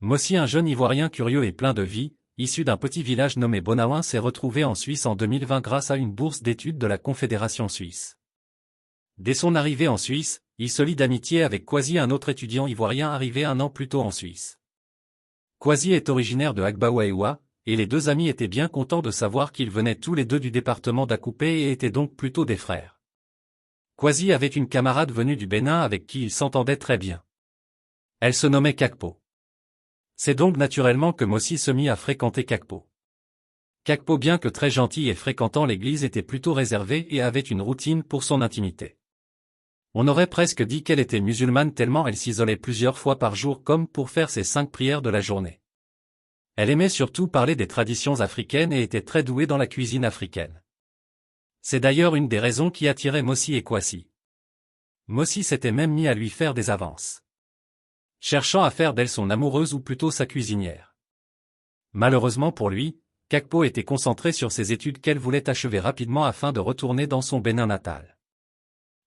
Mossi, un jeune Ivoirien curieux et plein de vie, issu d'un petit village nommé Bonaouin, s'est retrouvé en Suisse en 2020 grâce à une bourse d'études de la Confédération suisse. Dès son arrivée en Suisse, il se lie d'amitié avec Kwasi, un autre étudiant ivoirien arrivé un an plus tôt en Suisse. Kwasi est originaire de Agbaouaewa, et les deux amis étaient bien contents de savoir qu'ils venaient tous les deux du département d'Akoupé et étaient donc plutôt des frères. Kwasi avait une camarade venue du Bénin avec qui il s'entendait très bien. Elle se nommait Kakpo. C'est donc naturellement que Mossi se mit à fréquenter Kakpo. Kakpo, bien que très gentil et fréquentant l'église, était plutôt réservé et avait une routine pour son intimité. On aurait presque dit qu'elle était musulmane tellement elle s'isolait plusieurs fois par jour comme pour faire ses 5 prières de la journée. Elle aimait surtout parler des traditions africaines et était très douée dans la cuisine africaine. C'est d'ailleurs une des raisons qui attirait Mossi et Kwasi. Mossi s'était même mis à lui faire des avances, cherchant à faire d'elle son amoureuse ou plutôt sa cuisinière. Malheureusement pour lui, Kakpo était concentrée sur ses études qu'elle voulait achever rapidement afin de retourner dans son Bénin natal.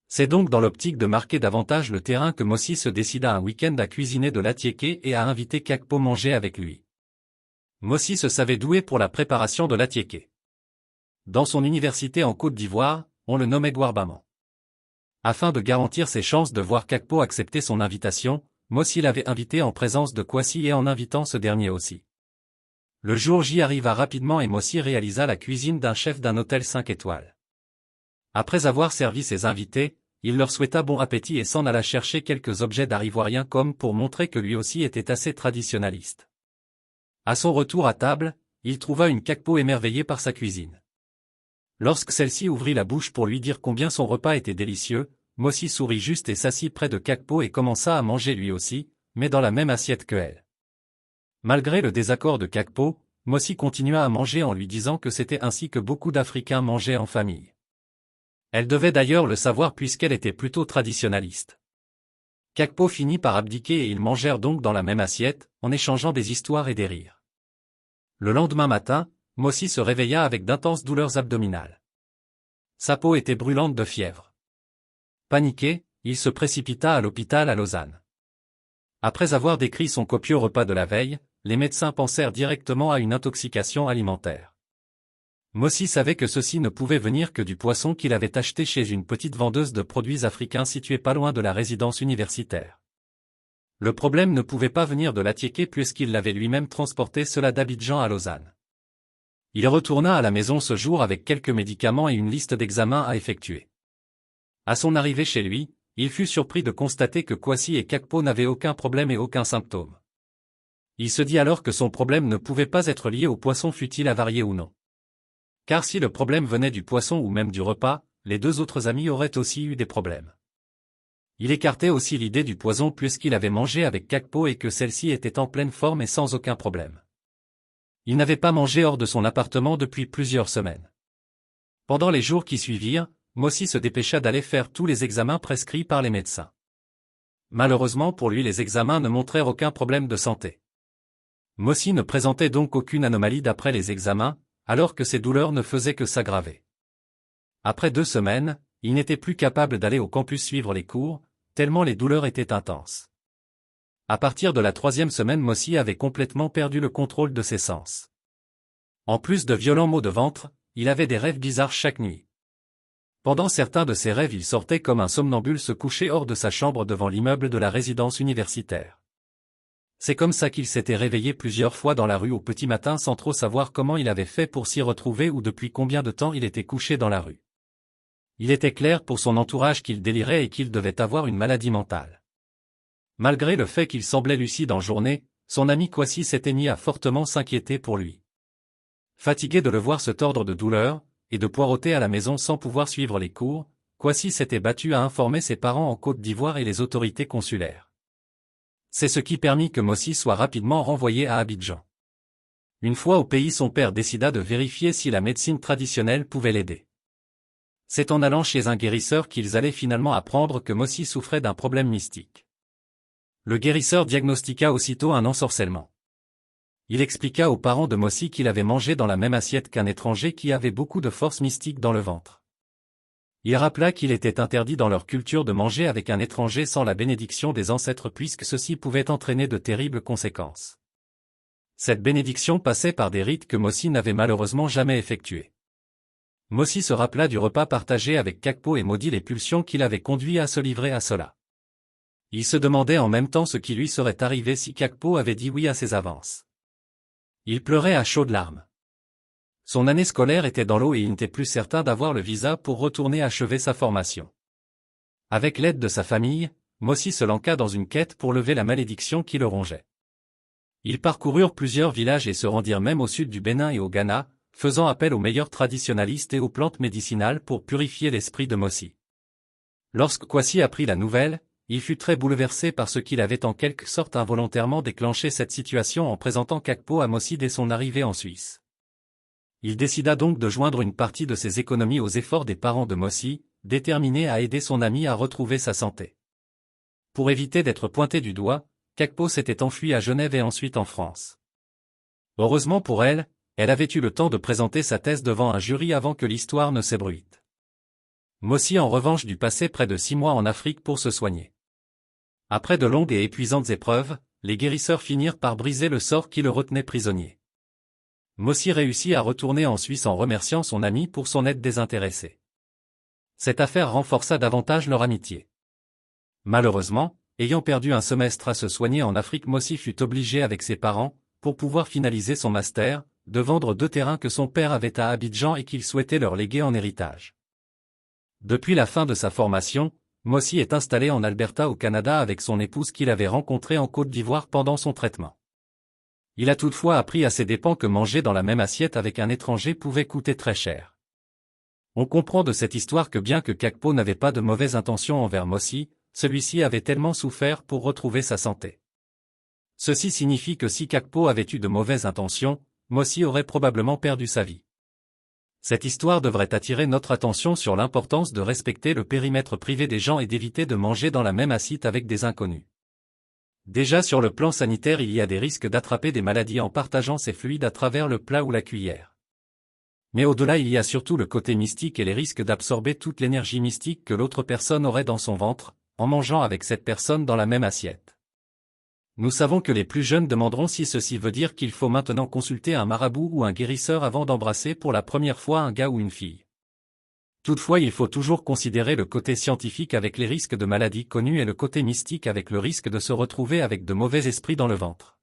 C'est donc dans l'optique de marquer davantage le terrain que Mossi se décida un week-end à cuisiner de l'atiéké et à inviter Kakpo manger avec lui. Mossi se savait doué pour la préparation de l'atiéké. Dans son université en Côte d'Ivoire, on le nommait Gwarbaman. Afin de garantir ses chances de voir Kakpo accepter son invitation, Mossi l'avait invité en présence de Kwasi et en invitant ce dernier aussi. Le jour J arriva rapidement et Mossi réalisa la cuisine d'un chef d'un hôtel 5 étoiles. Après avoir servi ses invités, il leur souhaita bon appétit et s'en alla chercher quelques objets d'art ivoirien comme pour montrer que lui aussi était assez traditionnaliste. À son retour à table, il trouva une Kakpo émerveillée par sa cuisine. Lorsque celle-ci ouvrit la bouche pour lui dire combien son repas était délicieux, Mossi sourit juste et s'assit près de Kakpo et commença à manger lui aussi, mais dans la même assiette que elle. Malgré le désaccord de Kakpo, Mossi continua à manger en lui disant que c'était ainsi que beaucoup d'Africains mangeaient en famille. Elle devait d'ailleurs le savoir puisqu'elle était plutôt traditionnaliste. Kakpo finit par abdiquer et ils mangèrent donc dans la même assiette, en échangeant des histoires et des rires. Le lendemain matin, Mossi se réveilla avec d'intenses douleurs abdominales. Sa peau était brûlante de fièvre. Paniqué, il se précipita à l'hôpital à Lausanne. Après avoir décrit son copieux repas de la veille, les médecins pensèrent directement à une intoxication alimentaire. Mossi savait que ceci ne pouvait venir que du poisson qu'il avait acheté chez une petite vendeuse de produits africains située pas loin de la résidence universitaire. Le problème ne pouvait pas venir de l'atiéké puisqu'il l'avait lui-même transporté cela d'Abidjan à Lausanne. Il retourna à la maison ce jour avec quelques médicaments et une liste d'examens à effectuer. À son arrivée chez lui, il fut surpris de constater que Kwasi et Kakpo n'avaient aucun problème et aucun symptôme. Il se dit alors que son problème ne pouvait pas être lié au poisson fût-il avarié ou non. Car si le problème venait du poisson ou même du repas, les deux autres amis auraient aussi eu des problèmes. Il écartait aussi l'idée du poison puisqu'il avait mangé avec Kakpo et que celle-ci était en pleine forme et sans aucun problème. Il n'avait pas mangé hors de son appartement depuis plusieurs semaines. Pendant les jours qui suivirent, Mossi se dépêcha d'aller faire tous les examens prescrits par les médecins. Malheureusement pour lui, les examens ne montrèrent aucun problème de santé. Mossi ne présentait donc aucune anomalie d'après les examens, alors que ses douleurs ne faisaient que s'aggraver. Après 2 semaines, il n'était plus capable d'aller au campus suivre les cours, tellement les douleurs étaient intenses. À partir de la 3e semaine, Mossi avait complètement perdu le contrôle de ses sens. En plus de violents maux de ventre, il avait des rêves bizarres chaque nuit. Pendant certains de ses rêves, il sortait comme un somnambule se coucher hors de sa chambre devant l'immeuble de la résidence universitaire. C'est comme ça qu'il s'était réveillé plusieurs fois dans la rue au petit matin sans trop savoir comment il avait fait pour s'y retrouver ou depuis combien de temps il était couché dans la rue. Il était clair pour son entourage qu'il délirait et qu'il devait avoir une maladie mentale. Malgré le fait qu'il semblait lucide en journée, son ami Kwasi s'était mis à fortement s'inquiéter pour lui. Fatigué de le voir se tordre de douleur, et de poireauter à la maison sans pouvoir suivre les cours, Kwasi s'était battu à informer ses parents en Côte d'Ivoire et les autorités consulaires. C'est ce qui permit que Mossi soit rapidement renvoyé à Abidjan. Une fois au pays, son père décida de vérifier si la médecine traditionnelle pouvait l'aider. C'est en allant chez un guérisseur qu'ils allaient finalement apprendre que Mossi souffrait d'un problème mystique. Le guérisseur diagnostiqua aussitôt un ensorcellement. Il expliqua aux parents de Mossi qu'il avait mangé dans la même assiette qu'un étranger qui avait beaucoup de force mystique dans le ventre. Il rappela qu'il était interdit dans leur culture de manger avec un étranger sans la bénédiction des ancêtres puisque ceci pouvait entraîner de terribles conséquences. Cette bénédiction passait par des rites que Mosi n'avait malheureusement jamais effectués. Mosi se rappela du repas partagé avec Kakpo et maudit les pulsions qui l'avaient conduit à se livrer à cela. Il se demandait en même temps ce qui lui serait arrivé si Kakpo avait dit oui à ses avances. Il pleurait à chaudes larmes. Son année scolaire était dans l'eau et il n'était plus certain d'avoir le visa pour retourner achever sa formation. Avec l'aide de sa famille, Mosi se lança dans une quête pour lever la malédiction qui le rongeait. Ils parcoururent plusieurs villages et se rendirent même au sud du Bénin et au Ghana, faisant appel aux meilleurs traditionalistes et aux plantes médicinales pour purifier l'esprit de Mosi. Lorsque Kwasi apprit la nouvelle, il fut très bouleversé par ce qu'il avait en quelque sorte involontairement déclenché cette situation en présentant Kakpo à Mosi dès son arrivée en Suisse. Il décida donc de joindre une partie de ses économies aux efforts des parents de Mosi, déterminé à aider son ami à retrouver sa santé. Pour éviter d'être pointé du doigt, Kakpo s'était enfui à Genève et ensuite en France. Heureusement pour elle, elle avait eu le temps de présenter sa thèse devant un jury avant que l'histoire ne s'ébruite. Mosi en revanche dut passer près de 6 mois en Afrique pour se soigner. Après de longues et épuisantes épreuves, les guérisseurs finirent par briser le sort qui le retenait prisonnier. Mosi réussit à retourner en Suisse en remerciant son ami pour son aide désintéressée. Cette affaire renforça davantage leur amitié. Malheureusement, ayant perdu un semestre à se soigner en Afrique, Mosi fut obligé avec ses parents, pour pouvoir finaliser son master, de vendre 2 terrains que son père avait à Abidjan et qu'il souhaitait leur léguer en héritage. Depuis la fin de sa formation, Mosi est installé en Alberta au Canada avec son épouse qu'il avait rencontrée en Côte d'Ivoire pendant son traitement. Il a toutefois appris à ses dépens que manger dans la même assiette avec un étranger pouvait coûter très cher. On comprend de cette histoire que bien que Kakpo n'avait pas de mauvaises intentions envers Mosi, celui-ci avait tellement souffert pour retrouver sa santé. Ceci signifie que si Kakpo avait eu de mauvaises intentions, Mosi aurait probablement perdu sa vie. Cette histoire devrait attirer notre attention sur l'importance de respecter le périmètre privé des gens et d'éviter de manger dans la même assiette avec des inconnus. Déjà sur le plan sanitaire, il y a des risques d'attraper des maladies en partageant ces fluides à travers le plat ou la cuillère. Mais au-delà, il y a surtout le côté mystique et les risques d'absorber toute l'énergie mystique que l'autre personne aurait dans son ventre, en mangeant avec cette personne dans la même assiette. Nous savons que les plus jeunes demanderont si ceci veut dire qu'il faut maintenant consulter un marabout ou un guérisseur avant d'embrasser pour la première fois un gars ou une fille. Toutefois, il faut toujours considérer le côté scientifique avec les risques de maladies connues et le côté mystique avec le risque de se retrouver avec de mauvais esprits dans le ventre.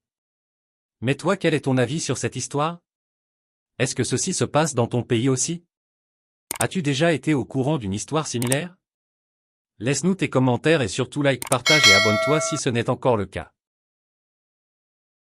Mais toi, quel est ton avis sur cette histoire? Est-ce que ceci se passe dans ton pays aussi? As-tu déjà été au courant d'une histoire similaire? Laisse-nous tes commentaires et surtout like, partage et abonne-toi si ce n'est encore le cas.